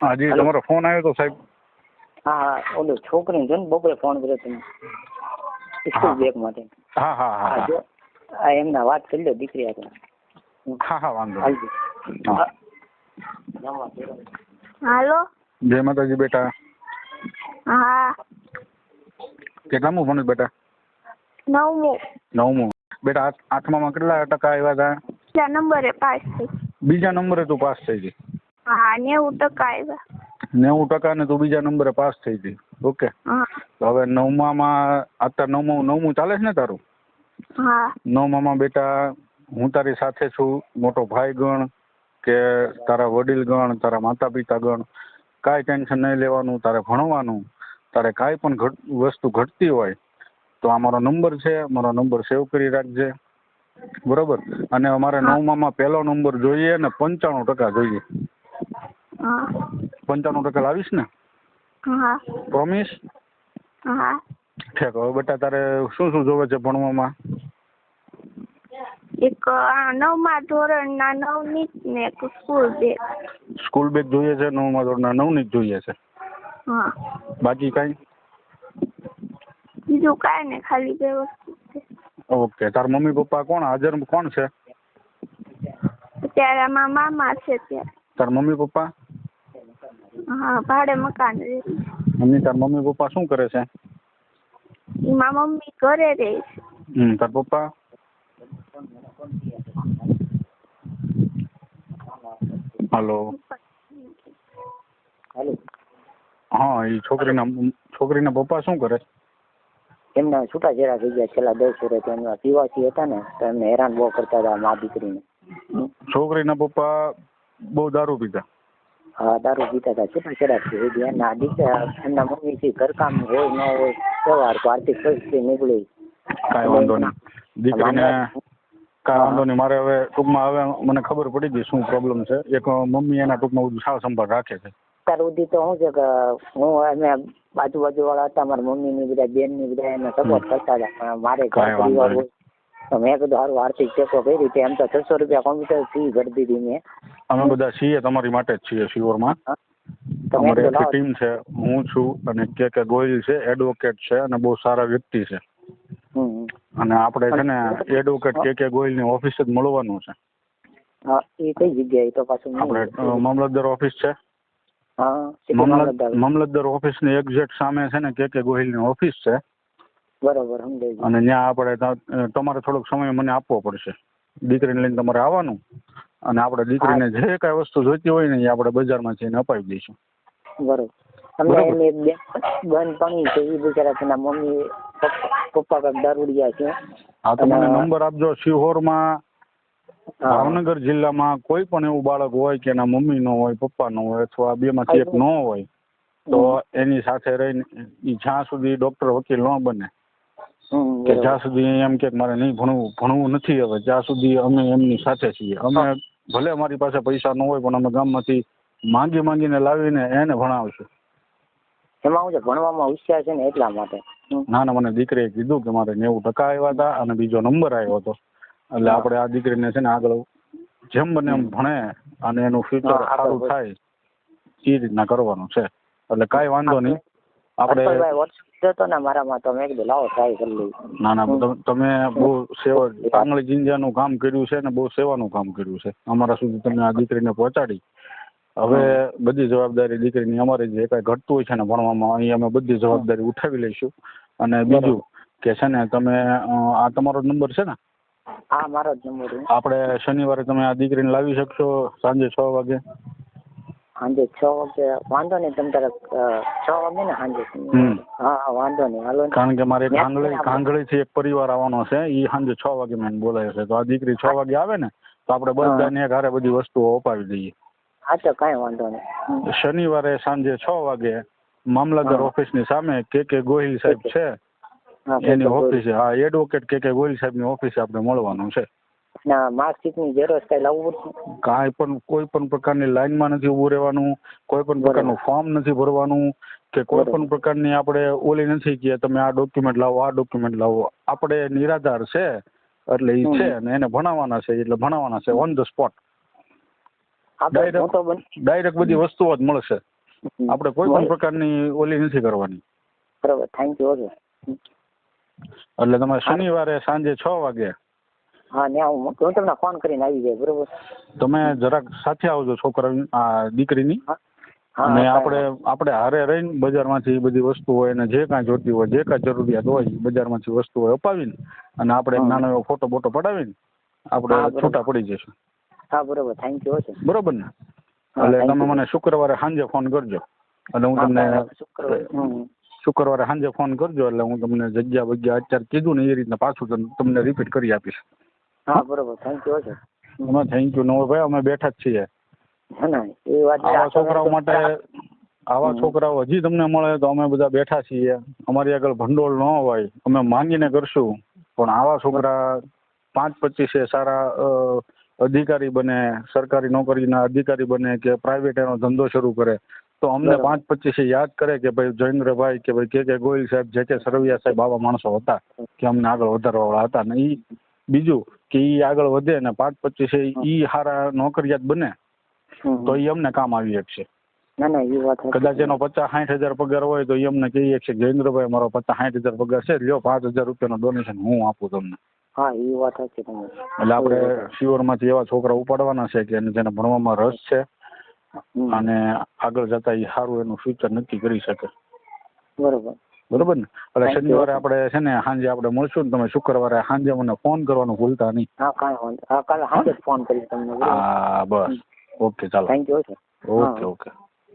હાજી, હેલો. તમારો ફોન આવ્યો તો સાહેબ. હા ઓલો છોકરીને છે ને બપોરે ફોન કર્યો તમે સ્કૂલ બેગ માટે. હા હા હા હા હા જો એમના વાત કરી લો દીકરી આપણે. હા હા વાંધો નહીં. હાલજી. હા. હાલો. જય માતાજી બેટા. હા. કેટલામું ભણ્યું બેટા? 9મું. 9મું. બેટા આઠમામાં કેટલા ટકા આવ્યા હતા? બીજા નંબરે પાસ થઈ. બીજા નંબરે તું પાસ થઈ ગઈ. હા 90% આવ્યા. 90% ને તું બીજા નંબરે પાસ થઈ ગઈ. ઓકે. હા. તો હવે 9મામાં અત્યારે 9મું ચાલે છે ને તારું? હા. 9મામાં બેટા હું તારી સાથે છું. મોટો ભાઈ ગણ કે તારા વડીલ ગણ, તારા માતા પિતા ગણ, કાંઈ ટેન્શન નહીં લેવાનું. તારે ભણવાનું. તારે કાંઈ પણ વસ્તુ ઘટતી હોય તો આ મારો નંબર છે, મારો નંબર સેવ કરી રાખજે. બરોબર. અને અમારે 9મામાં પહેલો નંબર જોઈએ ને 95% જોઈએ. હા. 95% લાવીશ ને? હા. પ્રોમિસ? હા. ઠીક. હવે બેટા તારે શું શું જોવે છે ભણવામાં? એક 9મા ધોરણના 9ની ને એક સ્કૂલ બેગ. સ્કૂલ બેગ જોઈએ છે? 9મા ધોરણના 9ની જ જોઈએ છે? હા. બાકી કાંઈ? બીજું કાંઈ નહીં, ખાલી બે વસ્તુ છે. ઓકે. તાર મમ્મી પપ્પા કોણ હાજર કોણ છે? અત્યારે આમાં મામા છે ત્યારે. તાર મમ્મી પપ્પા? હા ભાડે મકાન રહે. મમ્મી તાર મમ્મી પપ્પા શું કરે છે? એમાં મમ્મી ઘરે રહે છે. તાર પપ્પા? હાલો. હાલો. હા, એ છોકરીના પપ્પા શું કરે? એમના છૂટાછેડા થઈ ગયા છેલ્લા 10 વર્ષથી. એમના પીવાસી હતા ને તો એમને હેરાન બહુ કરતા હતા મા દીકરીને. છોકરીના પપ્પા બહુ દારૂ પીતા? હા દારૂ પીતા હતા, છૂટાછેડા થઈ ગયા. એમના દીકરા એમના મમ્મીથી ઘરકામ હોય ન હોય વ્યવહાર તો આર્થિક પરિસ્થિતિ નીકળી. કાંઈ વાંધો નહીં. દીકરીને કાંઈ વાંધો નહીં. મારે હવે ટૂંકમાં હવે મને ખબર પડી ગઈ શું પ્રોબ્લેમ છે. એક મમ્મી એના ટૂંકમાં સાવ સંભાળ રાખે છે. અત્યાર સુધી તો શું છે કે હું અમે બાજુ વાળા હતા, મારા મમ્મી ની બધા બેન ની બધા એને સપોર્ટ કરતા હતા. પણ મારે ઘર પરિવાર હોય તો મેં કીધું સારું આર્થિક ટેકો કરી રીતે. એમ તો 600 રૂપિયા કોમ્પ્યુટર ફી ભરી દીધી મેં. અમે બધા છીએ તમારી માટે જ છીએ શિવરમાં. અમારી આખી ટીમ છે. હું છું અને કે ગોહિલ છે, એડવોકેટ છે અને બહુ સારા વ્યક્તિ છે. અને આપણે છે ને એડવોકેટ કે ગોહિલની ઓફિસ જ મળવાનું છે. હા એ કઈ જગ્યાએ? તો પાછું આપણે મામલતદાર ઓફિસ છે. હા મામલતદાર ઓફિસની એક્ઝેક્ટ સામે છે ને કે ગોહિલની ઓફિસ છે. બરોબર સમજાય. અને ત્યાં આપણે તમારે થોડોક સમય મને આપવો પડશે. દીકરીને લઈને તમારે આવવાનું અને આપણે દીકરીને જે કાંઈ વસ્તુ જોઈતી હોય ને એ આપણે બજારમાં જઈને અપાવી દઈશું. બરોબર. તમને એની બેન પણ છે એ બિચારા તેના મમ્મી પપ્પા કાંઈક દારૂડિયા છે. હા તો મને નંબર આપજો. શિહોરમાં ભાવનગર જિલ્લામાં કોઈ પણ એવું બાળક હોય કે એના મમ્મી નો હોય, પપ્પા નો હોય અથવા બેમાંથી એક નો હોય તો એની સાથે રહીને જ્યાં સુધી ડોક્ટર વકીલ ન બને કે જ્યાં સુધી એમ કે મારે નહીં ભણવું નથી હવે ત્યાં સુધી અમે એમની સાથે છીએ. અમે ભલે અમારી પાસે પૈસા ન હોય પણ અમે ગામમાંથી માંગીને લાવીને એને ભણાવશું. એમાં હું છે ભણવામાં હોશિયાર છે ને એટલા માટે. ના મને દીકરીએ કીધું કે મારે 90% આવ્યા હતા અને બીજો નંબર આવ્યો હતો. એટલે આપણે આ દીકરીને છે ને આગળ જેમ બને એમ ભણે અને એનું ફ્યુચર સારું થાય એ રીતના કરવાનું છે. એટલે કાંઈ વાંધો નહીં. આપણે મારામાં તો મેં કીધું લાવો ટ્રાય કરી લઈએ. ના તમે બહુ સેવા આંગળી ચીંધ્યાનું કામ કર્યું છે ને બહુ સેવાનું કામ કર્યું છે. અમારા સુધી તમે આ દીકરીને પહોંચાડી. હવે બધી જવાબદારી દીકરીની અમારી જે કાંઈ ઘટતું હોય છે ને ભણવામાં અહીં અમે બધી જવાબદારી ઉઠાવી લઈશું. અને બીજું કે છે ને તમે આ તમારો નંબર છે ને? હા મારો જ નંબર. આપણે શનિવારે તમે આ દીકરીને લાવી શકશો સાંજે 6 વાગે? સાંજે 6 વાગે વાંધો નહીં. તમે તારે 6 વાગે ને સાંજે? હા વાંધો નહીં હાલો. કારણ કે મારે કાંગળીથી એક પરિવાર આવવાનો છે. એ સાંજે 6 વાગે મને બોલાવે છે. તો આ દીકરી 6 વાગે આવે ને તો આપણે બધાને એક હારે બધી વસ્તુઓ અપાવી દઈએ. હા તો કાંઈ વાંધો નહીં. શનિવારે સાંજે 6 વાગે મામલતદાર ઓફિસની સામે કે ગોહિલ સાહેબ છે એની ઓફિસે. હા એડવોકેટ કે ગોહિલ સાહેબની ઓફિસે આપણે મળવાનું છે. માર્કશીટની ઝેરોક્ષ કઈ લાવવું પડશે? કાંઈ પણ કોઈ પણ પ્રકારની લાઈનમાં નથી ઊભું રહેવાનું. કોઈ પણ પ્રકારનું ફોર્મ નથી ભરવાનું કે કોઈ પણ પ્રકારની આપણે ઓલી નથી કે તમે આ ડોક્યુમેન્ટ લાવો આ ડોક્યુમેન્ટ લાવો. આપણે નિરાધાર છે એટલે એ છે અને એને ભણાવવાના છે એટલે ભણાવવાના છે ઓન ધ સ્પોટ. આપણે હું તો ડાયરેક્ટ બધી વસ્તુઓ જ મળશે. આપણે કોઈ પણ પ્રકારની ઓલી નથી કરવાની. બરોબર, થેન્ક યુ. ઓકે, એટલે તમે શનિવારે સાંજે 6 વાગે હા ને હું તમને ફોન કરીને આવી જાય. બરોબર, તમે જરાક સાથે આવજો છોકરા દીકરીની, અને આપણે હારે રહીને બજારમાંથી બધી વસ્તુ હોય ને જે કાંઈ જોતી હોય, જે કાંઈ જરૂરિયાત હોય બજારમાંથી વસ્તુ હોય અપાવીને અને આપણે એક નાનો એવો ફોટો બોટો પડાવીને આપણે છૂટા પડી જઈશું. હા બરોબર, થેન્ક યુ. બરોબર ને? એટલે તમે મને શુક્રવારે સાંજે ફોન કરજો એટલે હું તમને શુક્રવારે સાંજે ફોન કરજો એટલે હું તમને જગ્યા બગ્યા અત્યારે કીધું ને એ રીતના પાછું તમને રિપીટ કરી આપીશ. હા બરોબર, થેન્ક યુ. અમે થેન્ક યુ નો ભાઈ, અમે બેઠા જ છીએ. આવા છોકરાઓ માટે, આવા છોકરાઓ હજી તમને મળે તો અમે બધા બેઠા છીએ. અમારી આગળ ભંડોળ ન હોય, અમે માંગીને કરશું, પણ આવા છોકરા 5-25 સારા અધિકારી બને, સરકારી નોકરીના અધિકારી બને કે પ્રાઇવેટ એનો ધંધો શરૂ કરે તો અમને 5-25 યાદ કરે કે ભાઈ જયેન્દ્રભાઈ કે ભાઈ કે ગોહિલ સાહેબ, જે કે સરવૈયા સાહેબ આવા માણસો હતા કે અમને આગળ વધારવા વાળા હતા. ને એ બીજું કે એ આગળ વધે ને 5-25 એ સારા નોકરિયાત બને તો એ અમને કામ આવી શકશે. કદાચ એનો 50-60 હજાર પગાર હોય તો એ અમને કહી શકશે જયેન્દ્રભાઈ મારો 50-60 હજાર પગાર છે, લ્યો 5,000 રૂપિયાનો ડોનેશન હું આપું તમને. હા એ વાત છે તમારી. એટલે આપણે શિવરમાંથી એવા છોકરા ઉપાડવાના છે કે જેને ભણવામાં રસ છે અને આગળ જતા એ સારું એનું ફ્યુચર નક્કી કરી શકે. બરોબર, બરોબર ને? એટલે શનિવારે આપણે છે ને સાંજે આપણે મળશું ને તમે શુક્રવારે સાંજે મને ફોન કરવાનું ભૂલતા નહીં. હા કાંઈ વાંધો, કાલે સાંજે ફોન કરીશ તમને. હા બસ, ઓકે ચાલો, થેન્ક યુ. Okay okay.